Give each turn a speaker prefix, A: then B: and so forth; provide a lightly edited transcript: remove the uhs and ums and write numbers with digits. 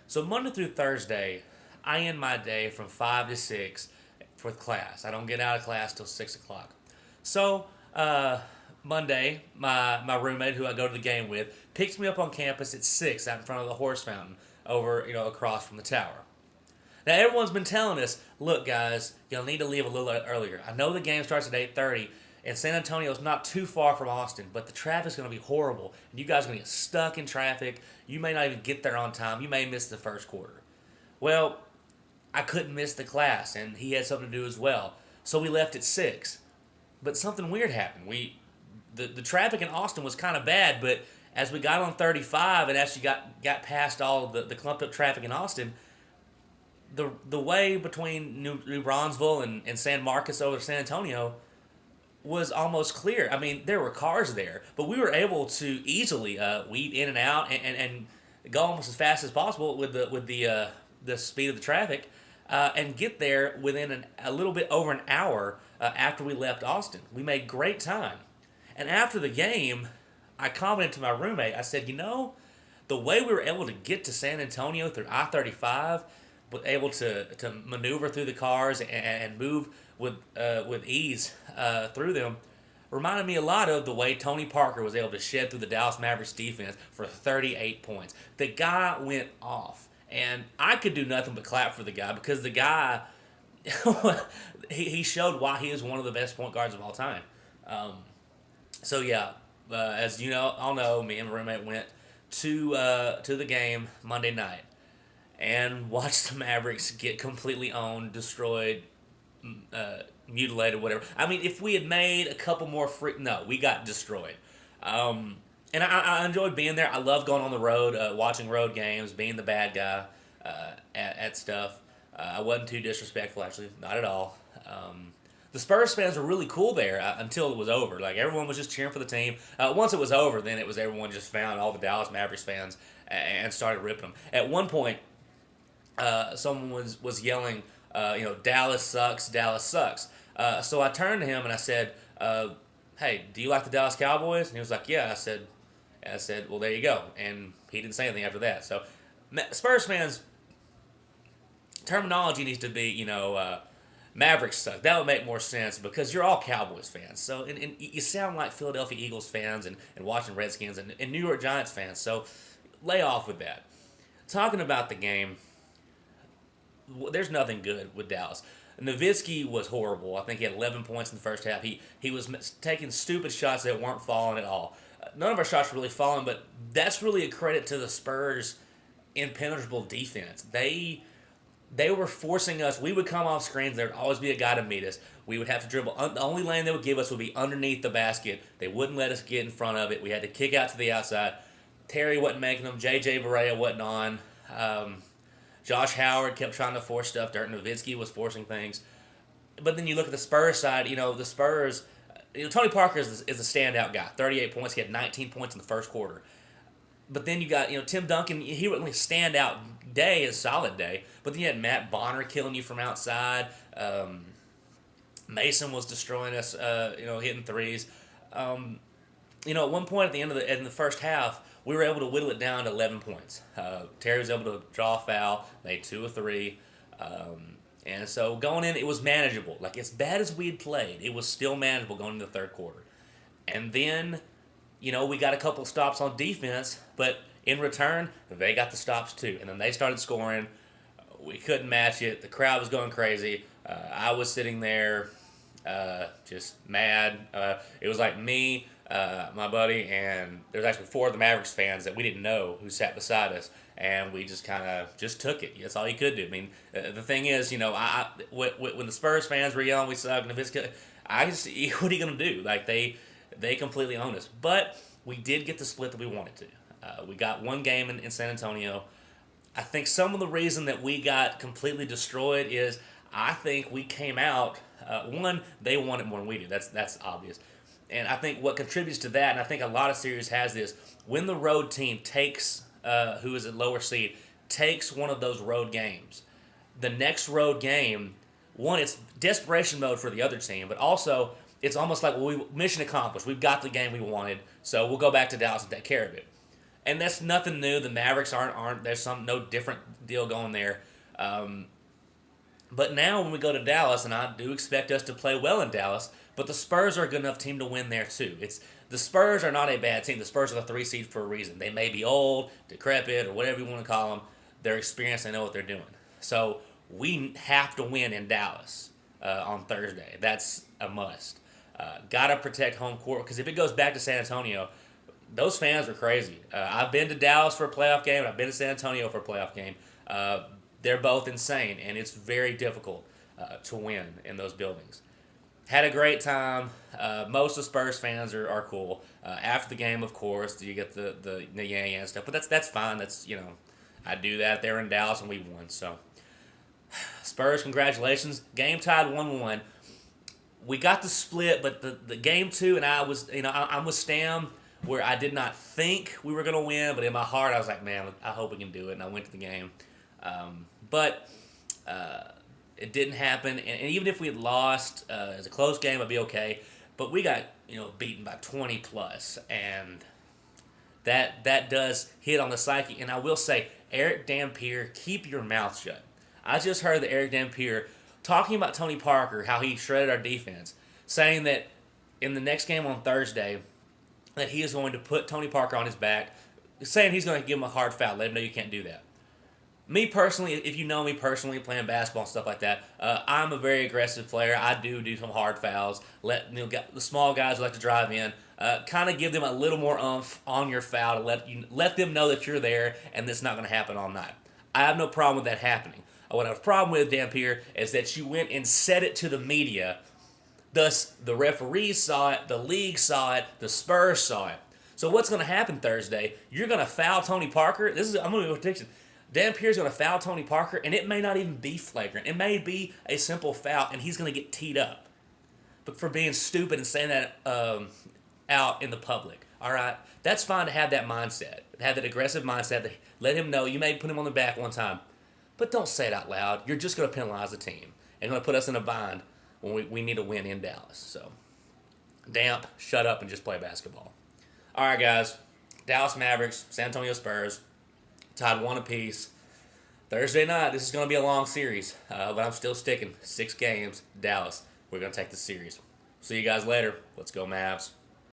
A: So Monday through Thursday, I end my day from 5 to 6 for class. I don't get out of class till 6 o'clock. So, Monday, my roommate who I go to the game with picks me up on campus at 6 out in front of the horse fountain over, across from the tower. Now everyone's been telling us, look guys, you'll need to leave a little earlier. I know the game starts at 8:30, and San Antonio's not too far from Austin, but the traffic's going to be horrible, and you guys are going to get stuck in traffic. You may not even get there on time. You may miss the first quarter. Well, I couldn't miss the class, and he had something to do as well. So we left at 6. But something weird happened. The traffic in Austin was kind of bad, but as we got on 35 and actually got past all of the clumped up traffic in Austin, the way between New Braunfels and San Marcos over to San Antonio was almost clear. I mean, there were cars there, but we were able to easily weave in and out and go almost as fast as possible with the speed of the traffic, and get there within a little bit over an hour after we left Austin. We made great time, and after the game, I commented to my roommate. I said, the way we were able to get to San Antonio through I-35, was able to maneuver through the cars and move with ease through them, reminded me a lot of the way Tony Parker was able to shed through the Dallas Mavericks defense for 38 points. The guy went off, and I could do nothing but clap for the guy because the guy he showed why he is one of the best point guards of all time. So yeah, as you know, all know, me and my roommate went to the game Monday night and watched the Mavericks get completely owned, destroyed, mutilated, whatever. I mean, if we had made a couple more no, we got destroyed. And I enjoyed being there. I love going on the road, watching road games, being the bad guy at stuff. I wasn't too disrespectful, actually, not at all. The Spurs fans were really cool there until it was over. Like, everyone was just cheering for the team. Once it was over, then it was everyone just found all the Dallas Mavericks fans and started ripping them. At one point, someone was yelling, Dallas sucks, Dallas sucks. So I turned to him and I said, hey, do you like the Dallas Cowboys? And he was like, yeah. I said, well, there you go. And he didn't say anything after that. So Spurs fans, terminology needs to be, Mavericks suck. That would make more sense because you're all Cowboys fans. So and you sound like Philadelphia Eagles fans and Washington Redskins and New York Giants fans. So lay off with that. Talking about the game, there's nothing good with Dallas. Nowitzki was horrible. I think he had 11 points in the first half. He was taking stupid shots that weren't falling at all. None of our shots were really falling, but that's really a credit to the Spurs' impenetrable defense. They were forcing us. We would come off screens. There would always be a guy to meet us. We would have to dribble. The only lane they would give us would be underneath the basket. They wouldn't let us get in front of it. We had to kick out to the outside. Terry wasn't making them. J.J. Barea wasn't on. Josh Howard kept trying to force stuff. Dirk Nowitzki was forcing things. But then you look at the Spurs side. The Spurs, Tony Parker is a standout guy. 38 points. He had 19 points in the first quarter. But then you got, Tim Duncan. He wasn't really a standout day, a solid day. But then you had Matt Bonner killing you from outside. Mason was destroying us, hitting threes. At one point at the end of in the first half, we were able to whittle it down to 11 points. Terry was able to draw a foul, made 2 or 3. And so going in, it was manageable. Like, as bad as we had played, it was still manageable going into the third quarter. And then, we got a couple of stops on defense, but in return, they got the stops too. And then they started scoring. We couldn't match it. The crowd was going crazy. I was sitting there just mad. It was like me, my buddy, and there's actually 4 of the Mavericks fans that we didn't know who sat beside us, and we just kind of just took it. That's all you could do. I mean, the thing is, when the Spurs fans were yelling we suck, and what are you going to do? Like, they completely owned us. But we did get the split that we wanted to. We got one game in San Antonio. I think some of the reason that we got completely destroyed is I think we came out, one, they won it more than we did. That's obvious. And I think what contributes to that, and I think a lot of series has this, when the road team takes, who is a lower seed, takes one of those road games, the next road game, one, it's desperation mode for the other team, but also it's almost like, mission accomplished. We've got the game we wanted, so we'll go back to Dallas and take care of it. and that's nothing new. The Mavericks aren't there's no different deal going there. But now when we go to Dallas, and I do expect us to play well in Dallas, but the Spurs are a good enough team to win there too. It's the Spurs are not a bad team. The Spurs are the 3 seed for a reason. They may be old, decrepit, or whatever you want to call them. They're experienced. They know what they're doing. So we have to win in Dallas on Thursday. That's a must. Got to protect home court, because if it goes back to San Antonio, those fans are crazy. I've been to Dallas for a playoff game, and I've been to San Antonio for a playoff game. They're both insane, and it's very difficult to win in those buildings. Had a great time. Most of the Spurs fans are cool. After the game, of course, you get the yang and stuff, but that's fine. That's, I do that. They're in Dallas and we won. So Spurs, congratulations. Game tied 1-1. We got the split, but the game 2, and I'm with Stam, where I did not think we were gonna win, but in my heart I was like, man, I hope we can do it, and I went to the game. But it didn't happen, and even if we had lost as a close game, I'd be okay. But we got beaten by 20 plus, and that does hit on the psyche. And I will say, Eric Dampier, keep your mouth shut. I just heard that Eric Dampier talking about Tony Parker, how he shredded our defense, saying that in the next game on Thursday, that he is going to put Tony Parker on his back, saying he's going to give him a hard foul, let him know you can't do that. Me personally, if you know me personally, playing basketball and stuff like that, I'm a very aggressive player. I do some hard fouls. Let the small guys who like to drive in, kind of give them a little more oomph on your foul to let them know that you're there and it's not going to happen all night. I have no problem with that happening. What I have a problem with, Dampier, is that you went and said it to the media. Thus, the referees saw it, the league saw it, the Spurs saw it. So what's going to happen Thursday? You're going to foul Tony Parker. I'm going to go prediction. Dampier's going to foul Tony Parker, and it may not even be flagrant. It may be a simple foul, and he's going to get teed up. But for being stupid and saying that out in the public, all right, that's fine to have that mindset, have that aggressive mindset. To let him know you may put him on the back one time, but don't say it out loud. You're just going to penalize the team and going to put us in a bind when we need a win in Dallas. So, Damp, shut up and just play basketball. All right, guys, Dallas Mavericks, San Antonio Spurs. Tied 1 apiece. Thursday night, this is going to be a long series, but I'm still sticking. 6 games, Dallas. We're going to take the series. See you guys later. Let's go, Mavs.